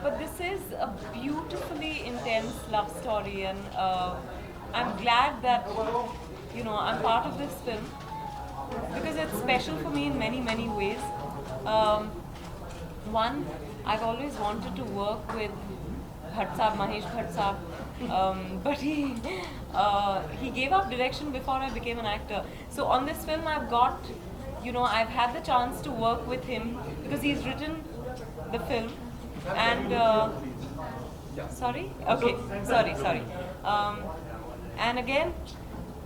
But this is a beautifully intense love story, and I'm glad that I'm part of this film because it's special for me in many ways. Um, One, I've always wanted to work with Bhatt Saab, Mahesh Bhatt Saab, but he gave up direction before I became an actor. So on this film, I've had the chance to work with him because he's written the film, and sorry, okay, sorry. Um, and again,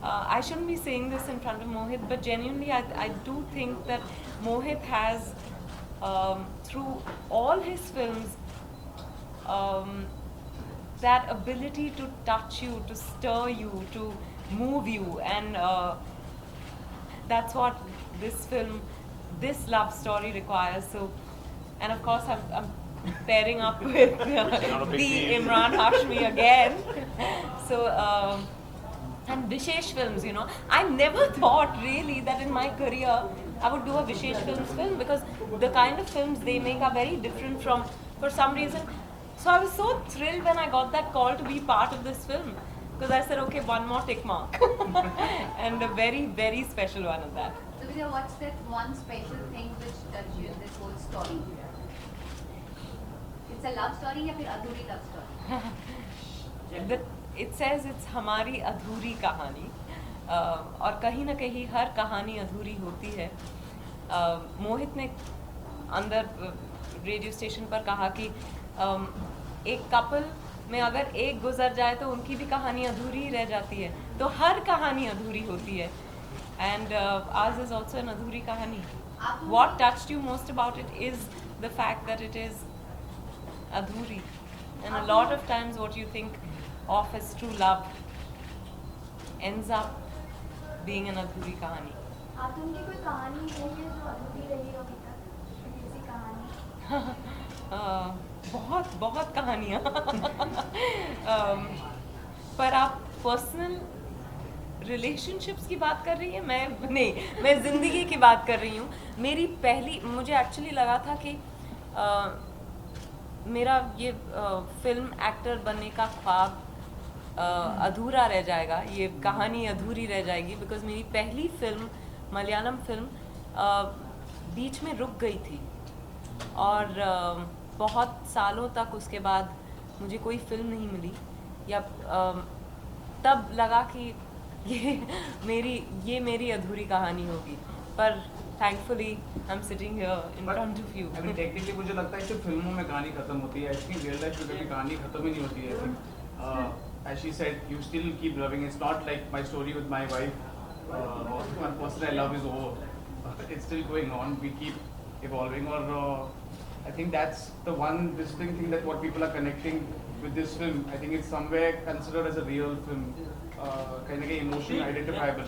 I shouldn't be saying this in front of Mohit, but genuinely, I do think that Mohit has, through all his films, um, that ability to touch you, to stir you, to move you, and that's what this film, this love story requires. So, and of course, I'm pairing up with the Imran Hashmi again. So, and Vishesh films, I never thought really that in my career I would do a Vishesh films film because the kind of films they make are very different from, for some reason. So I was so thrilled when I got that call to be part of this film because I said, okay, one more tick mark. And a very special one of that. So, Vidya, what's that one special thing which touched you in this whole story? It's a love story or adhuri love story? It says it's हमारी अधूरी कहानी, और कहीं ना कहीं हर कहानी अधूरी होती है. मोहित ने अंदर रेडियो स्टेशन पर कहा कि एक कपल में अगर एक गुजर जाए तो उनकी भी कहानी अधूरी ही रह जाती है, तो हर कहानी अधूरी होती है. And ours is also an अधूरी कहानी. What touched you most about it is the fact that it is अधूरी, and a lot of times what you think of as true love ends up being an अधूरी कहानी. आप उनकी कोई कहानी है जो अधूरी रही हो अभी तक, छोटी सी कहानी? बहुत कहानियाँ. पर आप पर्सनल रिलेशनशिप्स की बात कर रही हैं? मैं ज़िंदगी की बात कर रही हूँ. मेरी पहली, मुझे एक्चुअली लगा था कि मेरा ये फिल्म एक्टर बनने का ख्वाब अधूरा रह जाएगा, ये कहानी अधूरी रह जाएगी बिकॉज मेरी पहली फिल्म, मलयालम फिल्म, बीच में रुक गई थी और बहुत सालों तक उसके बाद मुझे कोई फिल्म नहीं मिली, या तब लगा कि ये मेरी अधूरी कहानी होगी. पर thankfully I am sitting here in front of you. अभी टेक्निकली मुझे लगता है कि फिल्मों में कहानी खत्म होती है, आई थिंक रियल लाइफ में कभी कहानी खत्म ही नहीं होती है. I think as she said, you still keep loving. It's not like my story with my wife, my person I love is over. It's still going on. We keep evolving. Or I think that's the one distinct thing that what people are connecting with this film. I think it's somewhere considered as a real film. कहीं ना कहीं emotionally identifiable.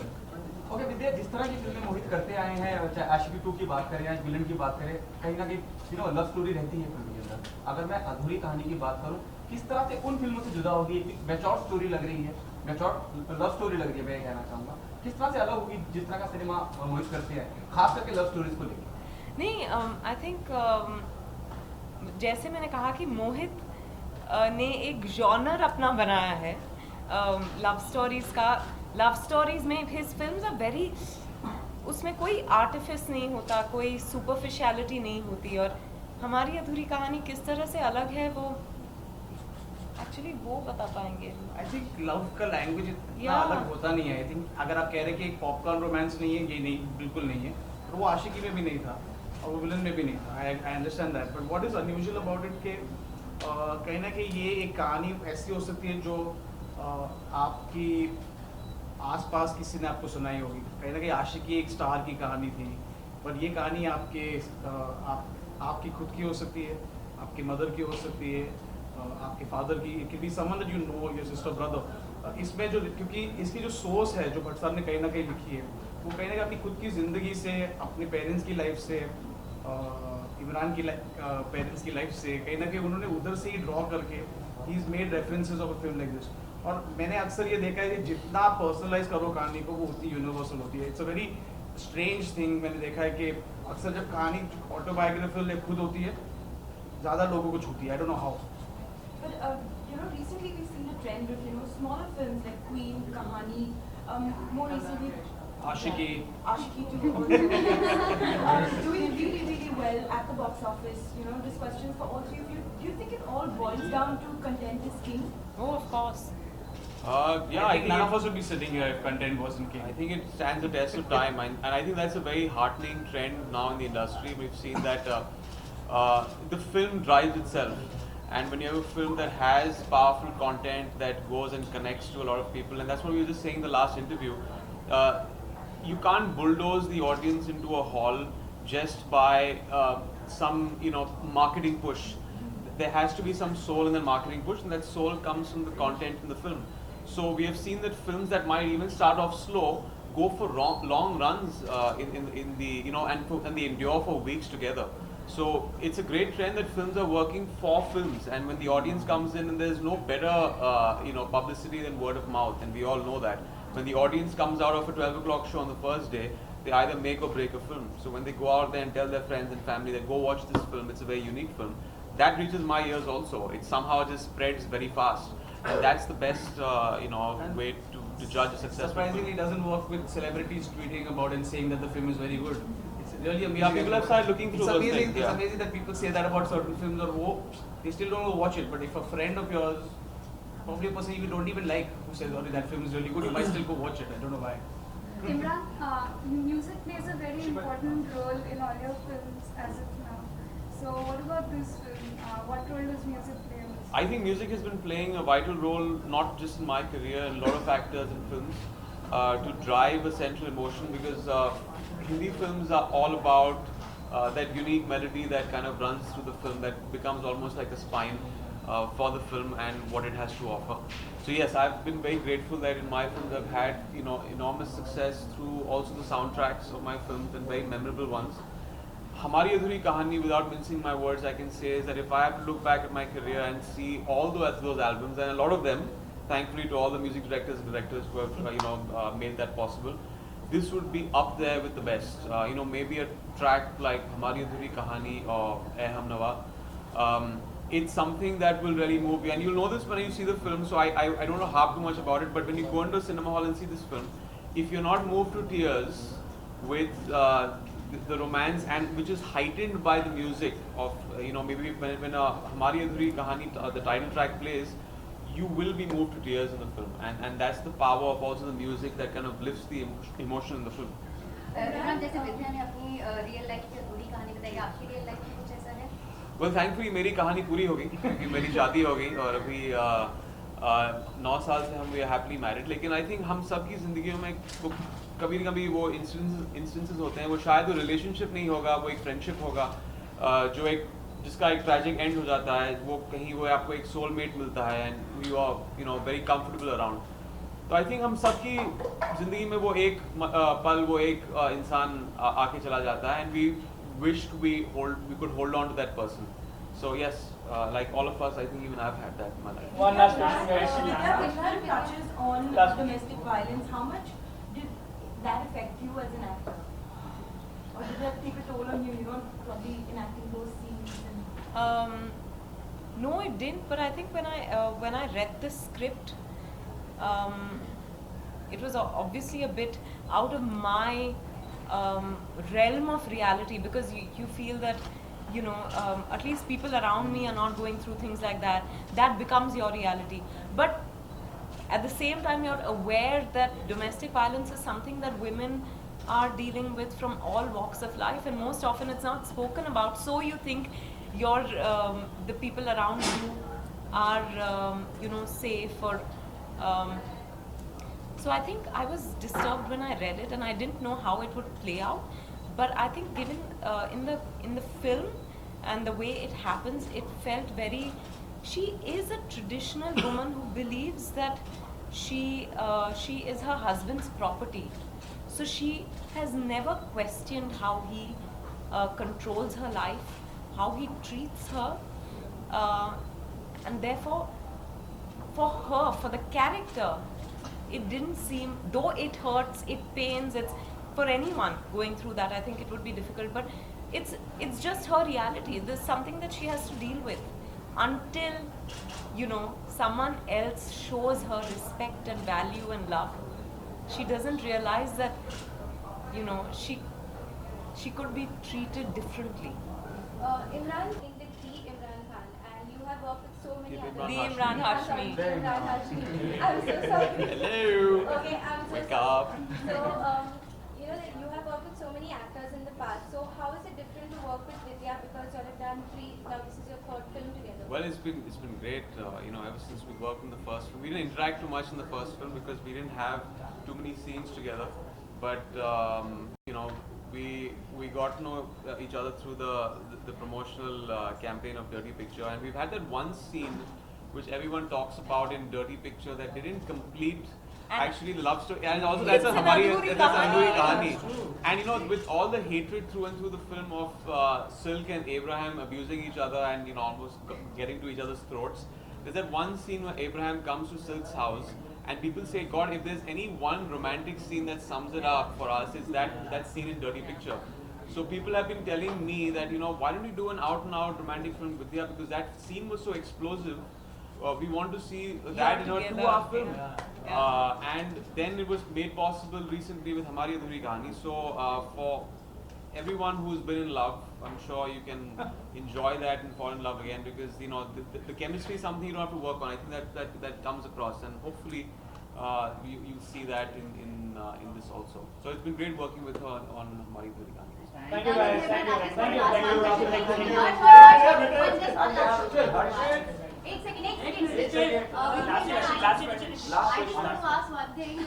Okay विद्या, जिस तरह की फिल्में मोहित करते आए हैं, चाहे आशिकी 2 की बात करें या विलन की बात करें, कहीं ना कहीं लव स्टोरी रहती है फिल्म के अंदर. अगर मैं अधूरी कहानी की बात करूं, किस तरह से उन फिल्मों से जुदा होगी? मैच्योर स्टोरी लग रही है, मैच्योर लव स्टोरी लग रही है, मैं कहना चाहूँगा. किस तरह से अलग होगी जिस तरह का सिनेमा मोहित करते हैं, खास करके लव स्टोरीज को लेकर? नहीं, आई थिंक जैसे मैंने कहा कि मोहित ने एक जॉनर अपना बनाया है लव स्टोरीज का. लव स्टोरीज में हिज फिल्म्स आर वेरी, उसमें कोई आर्टिफिस नहीं होता, कोई सुपरफिशियलिटी नहीं होती. और हमारी अधूरी कहानी किस तरह से अलग है वो एक्चुअली वो बता पाएंगे. आई थिंक लव का लैंग्वेज इतना अलग होता नहीं है. आई थिंक अगर आप कह रहे हैं कि एक पॉपकॉर्न रोमांस नहीं है, ये नहीं, बिल्कुल नहीं है. और वो आशिकी में भी नहीं था और वो विलन में भी नहीं था. I understand that. But what is unusual about it के कहीं ना कहीं ये एक कहानी ऐसी हो सकती है जो आपकी आसपास किसी ने आपको सुनाई होगी. कहीं ना कहीं आशिकी एक स्टार की कहानी थी, पर ये कहानी आपकी खुद की हो सकती है, आपकी मदर की हो सकती है, आपके फादर की, it can be someone that you know, your sister, brother. इसमें जो, क्योंकि इसकी जो सोर्स है जो भट्ट साहब ने कहीं ना कहीं लिखी है, वो कहीं ना कहीं अपनी खुद की ज़िंदगी से, अपने पेरेंट्स की लाइफ से, इमरान की पेरेंट्स की लाइफ से, कहीं ना कहीं उन्होंने उधर से ही ड्रॉ करके he is made references of a film like this. और मैंने अक्सर ये देखा है कि जितना आप पर्सनलाइज करो कहानी को, वो उतनी यूनिवर्सल होती है. It's a very strange thing. मैंने देखा है कि अक्सर जब कहानी ऑटोबायोग्राफिकल खुद होती है ज़्यादा लोगों को छूती है. I don't know how. But recently we've seen a trend of smaller films like Queen, Kahani, more recently Ashiki. Ashiki too, also, doing really really well at the box office. This question for all three of you. Do you think it all boils down to content is king? Oh, of course. Yeah, I think none of us would be sitting here if content wasn't king. I think it stands the test of time, and I think that's a very heartening trend now in the industry. We've seen that the film drives itself, and when you have a film that has powerful content that goes and connects to a lot of people, and that's what we were just saying in the last interview, you can't bulldoze the audience into a hall just by some marketing push. There has to be some soul in the marketing push, and that soul comes from the content in the film. So we have seen that films that might even start off slow go for long runs in the and they endure for weeks together. So it's a great trend that films are working for films, and when the audience comes in, and there's no better publicity than word of mouth, and we all know that. When the audience comes out of a 12 o'clock show on the first day, they either make or break a film. So when they go out there and tell their friends and family that go watch this film, it's a very unique film, that reaches my ears also. It somehow just spreads very fast, and that's the best way to judge a successful Surprisingly, it film. doesn't work with celebrities tweeting about and saying that the film is very good. It's really amazing. Yeah, people have started looking through It's those amazing. things, It's yeah. amazing that people say that about certain films, or they still don't go watch it. But if a friend of yours, probably a person you don't even like, who says, "Oh, that film is really good," you might still go watch it. I don't know why. Imran, music plays a very important role in all your films as of now. So what about this film? What role does music play in this? I think music has been playing a vital role, not just in my career, and a lot of actors in films, to drive a central emotion, because Hindi films are all about that unique melody that kind of runs through the film, that becomes almost like a spine for the film and what it has to offer. So yes, I've been very grateful that in my films I've had enormous success through also the soundtracks of my films, and very memorable ones. Hamari Adhuri Kahani, without mincing my words, I can say is that if I have to look back at my career and see all those albums, and a lot of them, thankfully to all the music directors and directors who have made that possible, this would be up there with the best. Maybe a track like Hamari Adhuri Kahani or Eh Hum Nawa. It's something that will really move you, and you'll know this when you see the film. So I don't know half too much about it, but when you go into a cinema hall and see this film, if you're not moved to tears with the romance, and which is heightened by the music of maybe when Hamari Adhuri Kahani, the title track plays, you will be moved to tears in the film, and that's the power of also the music that kind of lifts the emotion in the film. Imran, जैसे विद्या ने अपनी real life की अधूरी कहानी बताई, आपकी real life में कुछ ऐसा है? Well, thankfully मेरी कहानी पूरी हो गई, क्योंकि मेरी शादी हो गई, और अभी 9 साल से हम we are happily married. लेकिन I think हम सब की ज़िंदगियों में कभी न कभी वो instances होते हैं, वो शायद वो relationship नहीं होगा, वो एक friendship होगा, जिसका एक tragic end हो जाता है, वो कहीं वो आपको एक soulmate मिलता है, and you are very comfortable around. तो आई थिंक हम सबकी ज़िंदगी में वो एक पल, वो एक इंसान आके चला जाता है, and we wished we could hold on to that person. So yes, like all of us, I think even I've had that in my life. One last question, guys. Imran touches on Last domestic violence. How much did that affect you as an actor? Or did that take a toll on you, probably enacting those scenes? No, it didn't. But I think when I read the script, it was obviously a bit out of my realm of reality, because you feel that at least people around me are not going through things like that. That becomes your reality. But at the same time, you're aware that domestic violence is something that women are dealing with from all walks of life, and most often it's not spoken about. So you think the people around you are safe, or so I think I was disturbed when I read it, and I didn't know how it would play out. But I think given in the film and the way it happens, it felt very. She is a traditional woman who believes that she is her husband's property. So she has never questioned how he controls her life, how he treats her, and therefore, for her, for the character, it didn't seem, though it hurts, it pains, it's for anyone going through that, I think it would be difficult, but it's just her reality. There's something that she has to deal with until, you know, someone else shows her respect and value and love. She doesn't realize that, you know, she could be treated differently. Imran in the Imran Khan, and you have worked with so many Yeah, actors. The Imran Hashmi. Imran Hashmi. I'm so sorry. Hello. Okay, I'm so Wake sorry. up. So, you know, like, you have worked with so many actors in the past. So, how is it different to work with Vidya, because you have done 3? Now this is your 3rd film together. Well, it's been great. You know, ever since we worked in the first film, we didn't interact too much in the first film because we didn't have too many scenes together. But you know, we got to know each other through the promotional campaign of Dirty Picture, and we've had that one scene which everyone talks about in Dirty Picture that didn't complete actually the love story, and also that's a It's an Hamari, Adhuri that's an Adhuri Kahani. Kahani. And you know, with all the hatred through and through the film of Silk and Abraham abusing each other and, you know, almost getting to each other's throats, there's that one scene where Abraham comes to Silk's house and people say, God, if there's any one romantic scene that sums it up for us, it's that scene in Dirty Picture. So people have been telling me that, you know, why don't we do an out-and-out romantic film with Vidya, because that scene was so explosive. We want to see that in a together. 2-hour film. Yeah. And then it was made possible recently with Hamari Adhuri Kahani. So for everyone who's been in love, I'm sure you can enjoy that and fall in love again, because, you know, the chemistry is something you don't have to work on. I think that comes across, and hopefully you'll see that in this also. So it's been great working with her on Hamari Adhuri Kahani. Thank you guys. Thank you. Thank you. एक second Last question. I just want to ask one thing.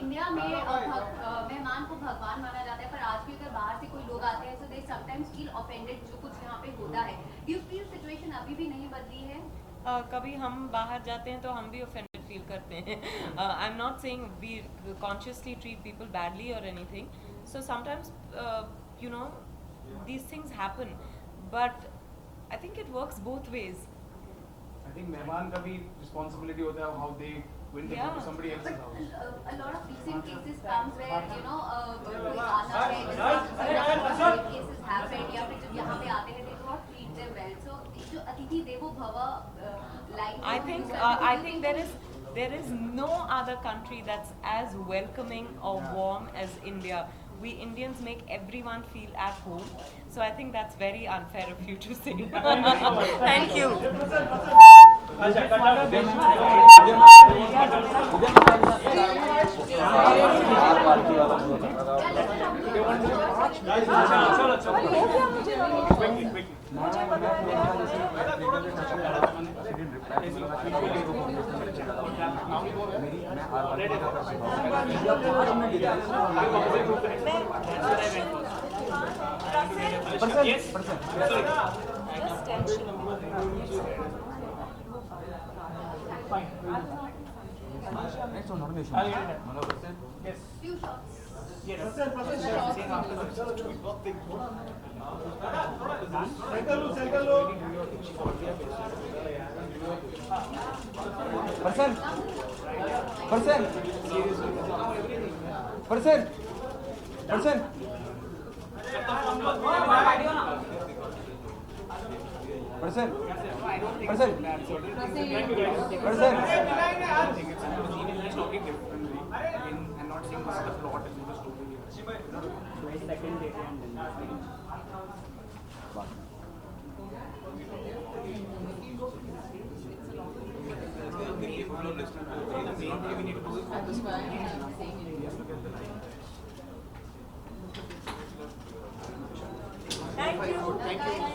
India में मेहमान को भगवान माना जाता है, पर आज भी अगर बाहर से कोई लोग आते हैं, so they sometimes feel offended जो कुछ यहाँ पे होता है. Do you feel situation अभी भी नहीं बदली है? कभी हम बाहर जाते हैं तो हम भी offended feel करते हैं. I'm not saying we consciously treat people badly or anything. So sometimes, you know, these things happen, but I think it works both ways. I think मेहमान का भी responsibility होता है how they when they go to somebody else's But house. a lot of recent cases comes where, you know, कोई आता है, जैसे cases happen, या फिर जब यहाँ पे आते हैं, they do not treat them well. So जो अतिथि देवो भव line. I think there is no other country that's as welcoming or warm as India. We Indians make everyone feel at home. So I think that's very unfair of you to say. Thank you. Just tension. Next one, nomination. Yes. Few shots. Yes. And not seeing this is the plot and the story. Second date Thank you.